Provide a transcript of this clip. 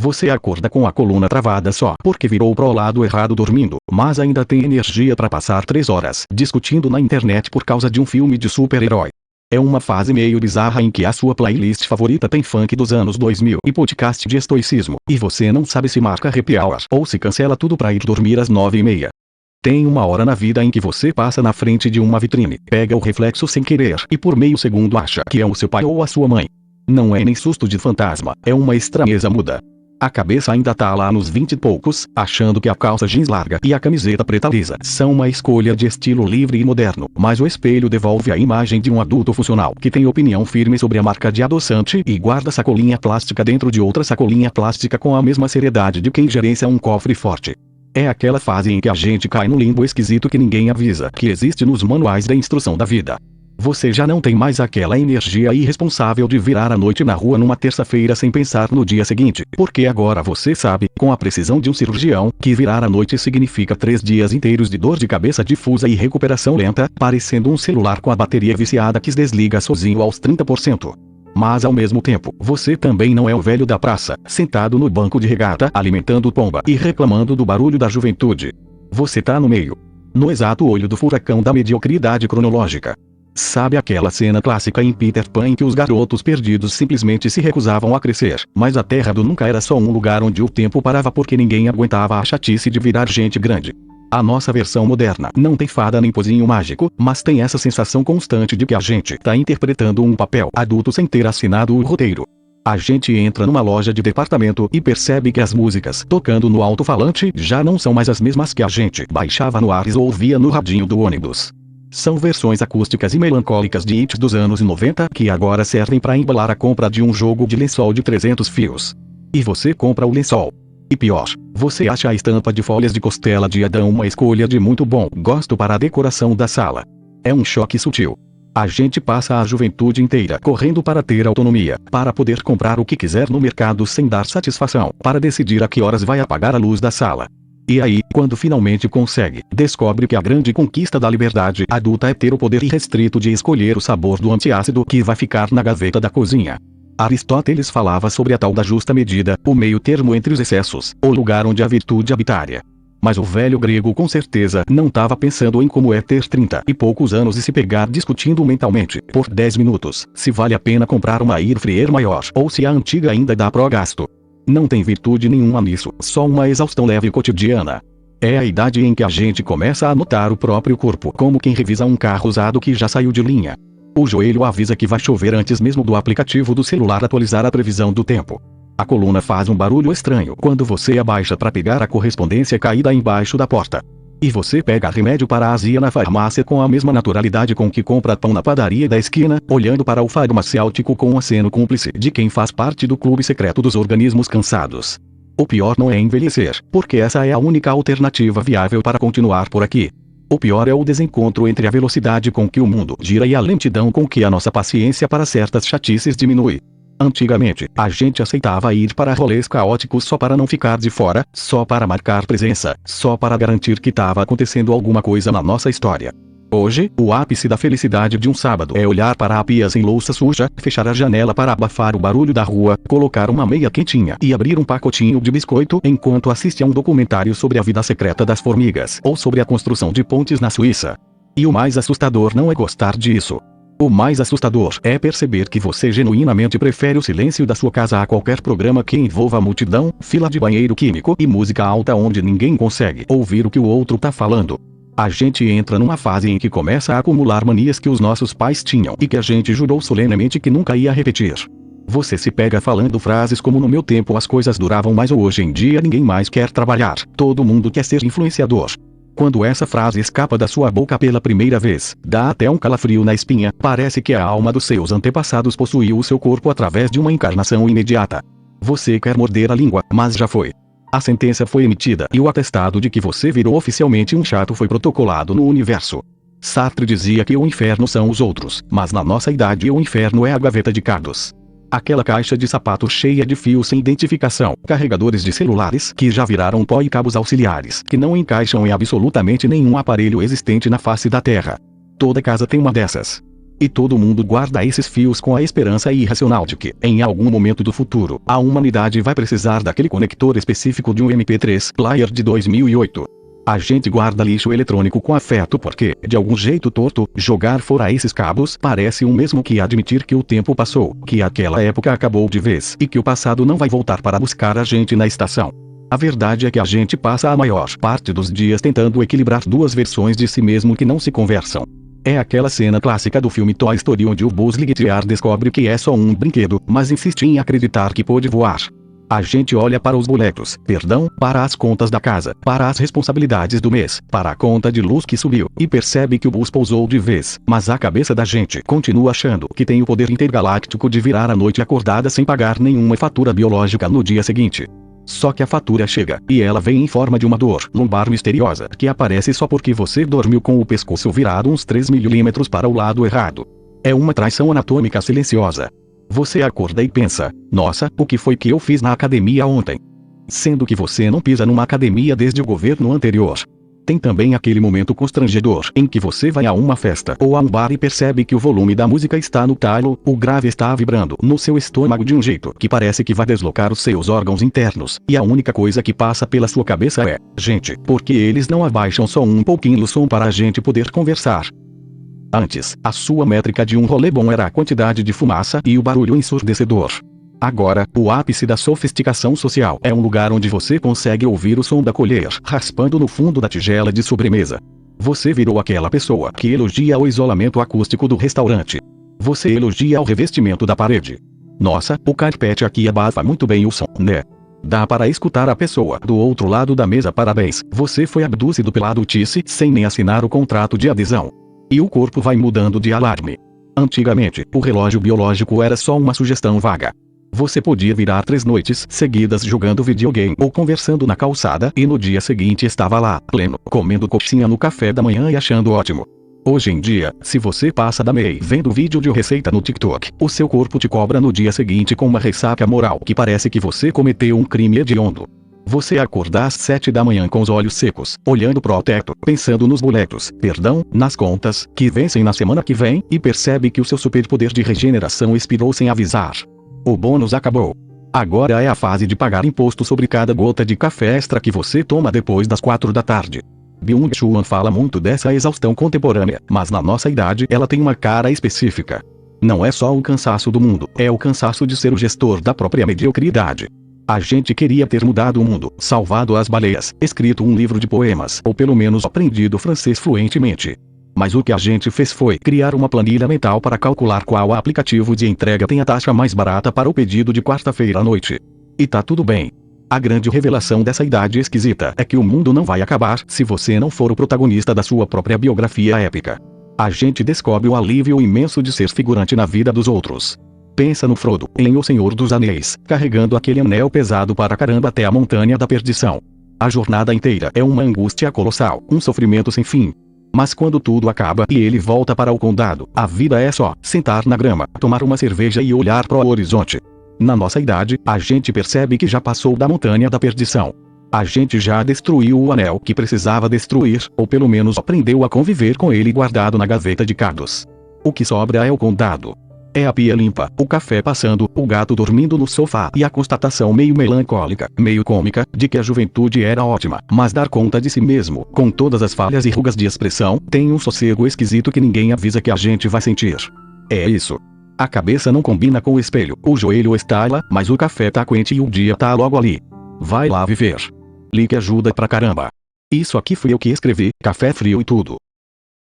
Você acorda com a coluna travada só porque virou pro lado errado dormindo, mas ainda tem energia para passar 3 horas discutindo na internet por causa de um filme de super-herói. É uma fase meio bizarra em que a sua playlist favorita tem funk dos anos 2000 e podcast de estoicismo, e você não sabe se marca happy hour ou se cancela tudo para ir dormir às 9h30. Tem uma hora na vida em que você passa na frente de uma vitrine, pega o reflexo sem querer e por meio segundo acha que é o seu pai ou a sua mãe. Não é nem susto de fantasma, é uma estranheza muda. A cabeça ainda tá lá nos 20 e poucos, achando que a calça jeans larga e a camiseta preta lisa são uma escolha de estilo livre e moderno, mas o espelho devolve a imagem de um adulto funcional que tem opinião firme sobre a marca de adoçante e guarda sacolinha plástica dentro de outra sacolinha plástica com a mesma seriedade de quem gerencia um cofre forte. É aquela fase em que a gente cai no limbo esquisito que ninguém avisa que existe nos manuais da instrução da vida. Você já não tem mais aquela energia irresponsável de virar a noite na rua numa terça-feira sem pensar no dia seguinte, porque agora você sabe, com a precisão de um cirurgião, que virar a noite significa 3 dias inteiros de dor de cabeça difusa e recuperação lenta, parecendo um celular com a bateria viciada que se desliga sozinho aos 30%. Mas ao mesmo tempo, você também não é o velho da praça, sentado no banco de regata alimentando pomba e reclamando do barulho da juventude. Você tá no meio. No exato olho do furacão da mediocridade cronológica. Sabe aquela cena clássica em Peter Pan em que os garotos perdidos simplesmente se recusavam a crescer, mas a Terra do Nunca era só um lugar onde o tempo parava porque ninguém aguentava a chatice de virar gente grande. A nossa versão moderna não tem fada nem pozinho mágico, mas tem essa sensação constante de que a gente tá interpretando um papel adulto sem ter assinado o roteiro. A gente entra numa loja de departamento e percebe que as músicas tocando no alto-falante já não são mais as mesmas que a gente baixava no Ares ou ouvia no radinho do ônibus. São versões acústicas e melancólicas de hits dos anos 90 que agora servem para embalar a compra de um jogo de lençol de 300 fios. E você compra o lençol. E pior, você acha a estampa de folhas de costela de Adão uma escolha de muito bom gosto para a decoração da sala. É um choque sutil. A gente passa a juventude inteira correndo para ter autonomia, para poder comprar o que quiser no mercado sem dar satisfação, para decidir a que horas vai apagar a luz da sala. E aí, quando finalmente consegue, descobre que a grande conquista da liberdade adulta é ter o poder irrestrito de escolher o sabor do antiácido que vai ficar na gaveta da cozinha. Aristóteles falava sobre a tal da justa medida, o meio termo entre os excessos, o lugar onde a virtude habitaria. Mas o velho grego com certeza não estava pensando em como é ter 30 e poucos anos e se pegar discutindo mentalmente, por 10 minutos, se vale a pena comprar uma air fryer maior ou se a antiga ainda dá pro gasto. Não tem virtude nenhuma nisso, só uma exaustão leve cotidiana. É a idade em que a gente começa a notar o próprio corpo como quem revisa um carro usado que já saiu de linha. O joelho avisa que vai chover antes mesmo do aplicativo do celular atualizar a previsão do tempo. A coluna faz um barulho estranho quando você abaixa para pegar a correspondência caída embaixo da porta. E você pega remédio para a azia na farmácia com a mesma naturalidade com que compra pão na padaria da esquina, olhando para o farmacêutico com um aceno cúmplice de quem faz parte do clube secreto dos organismos cansados. O pior não é envelhecer, porque essa é a única alternativa viável para continuar por aqui. O pior é o desencontro entre a velocidade com que o mundo gira e a lentidão com que a nossa paciência para certas chatices diminui. Antigamente, a gente aceitava ir para rolês caóticos só para não ficar de fora, só para marcar presença, só para garantir que estava acontecendo alguma coisa na nossa história. Hoje, o ápice da felicidade de um sábado é olhar para a pia sem louça suja, fechar a janela para abafar o barulho da rua, colocar uma meia quentinha e abrir um pacotinho de biscoito enquanto assiste a um documentário sobre a vida secreta das formigas ou sobre a construção de pontes na Suíça. E o mais assustador não é gostar disso. O mais assustador é perceber que você genuinamente prefere o silêncio da sua casa a qualquer programa que envolva multidão, fila de banheiro químico e música alta onde ninguém consegue ouvir o que o outro tá falando. A gente entra numa fase em que começa a acumular manias que os nossos pais tinham e que a gente jurou solenemente que nunca ia repetir. Você se pega falando frases como no meu tempo as coisas duravam mais ou hoje em dia ninguém mais quer trabalhar, todo mundo quer ser influenciador. Quando essa frase escapa da sua boca pela primeira vez, dá até um calafrio na espinha, parece que a alma dos seus antepassados possuiu o seu corpo através de uma encarnação imediata. Você quer morder a língua, mas já foi. A sentença foi emitida e o atestado de que você virou oficialmente um chato foi protocolado no universo. Sartre dizia que o inferno são os outros, mas na nossa idade o inferno é a gaveta de cardos. Aquela caixa de sapatos cheia de fios sem identificação, carregadores de celulares que já viraram pó e cabos auxiliares que não encaixam em absolutamente nenhum aparelho existente na face da Terra. Toda casa tem uma dessas. E todo mundo guarda esses fios com a esperança irracional de que, em algum momento do futuro, a humanidade vai precisar daquele conector específico de um MP3 player de 2008. A gente guarda lixo eletrônico com afeto porque, de algum jeito torto, jogar fora esses cabos parece o mesmo que admitir que o tempo passou, que aquela época acabou de vez e que o passado não vai voltar para buscar a gente na estação. A verdade é que a gente passa a maior parte dos dias tentando equilibrar duas versões de si mesmo que não se conversam. É aquela cena clássica do filme Toy Story onde o Buzz Lightyear descobre que é só um brinquedo, mas insiste em acreditar que pode voar. A gente olha para os boletos, para as contas da casa, para as responsabilidades do mês, para a conta de luz que subiu, e percebe que o bus pousou de vez, mas a cabeça da gente continua achando que tem o poder intergaláctico de virar a noite acordada sem pagar nenhuma fatura biológica no dia seguinte. Só que a fatura chega, e ela vem em forma de uma dor lombar misteriosa que aparece só porque você dormiu com o pescoço virado uns 3 milímetros para o lado errado. É uma traição anatômica silenciosa. Você acorda e pensa, nossa, o que foi que eu fiz na academia ontem? Sendo que você não pisa numa academia desde o governo anterior. Tem também aquele momento constrangedor em que você vai a uma festa ou a um bar e percebe que o volume da música está no talo, o grave está vibrando no seu estômago de um jeito que parece que vai deslocar os seus órgãos internos, e a única coisa que passa pela sua cabeça é, gente, por que eles não abaixam só um pouquinho o som para a gente poder conversar? Antes, a sua métrica de um rolê bom era a quantidade de fumaça e o barulho ensurdecedor. Agora, o ápice da sofisticação social é um lugar onde você consegue ouvir o som da colher raspando no fundo da tigela de sobremesa. Você virou aquela pessoa que elogia o isolamento acústico do restaurante. Você elogia o revestimento da parede. Nossa, o carpete aqui abafa muito bem o som, né? Dá para escutar a pessoa do outro lado da mesa. Parabéns, você foi abduzido pela adultice sem nem assinar o contrato de adesão. E o corpo vai mudando de alarme. Antigamente, o relógio biológico era só uma sugestão vaga. Você podia virar 3 noites seguidas jogando videogame ou conversando na calçada e no dia seguinte estava lá, pleno, comendo coxinha no café da manhã e achando ótimo. Hoje em dia, se você passa da MEI vendo vídeo de receita no TikTok, o seu corpo te cobra no dia seguinte com uma ressaca moral que parece que você cometeu um crime hediondo. Você acorda às 7 da manhã com os olhos secos, olhando pro teto, pensando nos boletos, nas contas, que vencem na semana que vem, e percebe que o seu superpoder de regeneração expirou sem avisar. O bônus acabou. Agora é a fase de pagar imposto sobre cada gota de café extra que você toma depois das 4 da tarde. Byung-Chul Han fala muito dessa exaustão contemporânea, mas na nossa idade ela tem uma cara específica. Não é só o cansaço do mundo, é o cansaço de ser o gestor da própria mediocridade. A gente queria ter mudado o mundo, salvado as baleias, escrito um livro de poemas ou pelo menos aprendido francês fluentemente. Mas o que a gente fez foi criar uma planilha mental para calcular qual aplicativo de entrega tem a taxa mais barata para o pedido de quarta-feira à noite. E tá tudo bem. A grande revelação dessa idade esquisita é que o mundo não vai acabar se você não for o protagonista da sua própria biografia épica. A gente descobre o alívio imenso de ser figurante na vida dos outros. Pensa no Frodo, em O Senhor dos Anéis, carregando aquele anel pesado para caramba até a Montanha da Perdição. A jornada inteira é uma angústia colossal, um sofrimento sem fim. Mas quando tudo acaba e ele volta para o condado, a vida é só sentar na grama, tomar uma cerveja e olhar pro horizonte. Na nossa idade, a gente percebe que já passou da Montanha da Perdição. A gente já destruiu o anel que precisava destruir, ou pelo menos aprendeu a conviver com ele guardado na gaveta de cardos. O que sobra é o condado. É a pia limpa, o café passando, o gato dormindo no sofá e a constatação meio melancólica, meio cômica, de que a juventude era ótima, mas dar conta de si mesmo, com todas as falhas e rugas de expressão, tem um sossego esquisito que ninguém avisa que a gente vai sentir. É isso. A cabeça não combina com o espelho, o joelho estala, mas o café tá quente e o dia tá logo ali. Vai lá viver. Link ajuda pra caramba. Isso aqui fui eu que escrevi, café frio e tudo.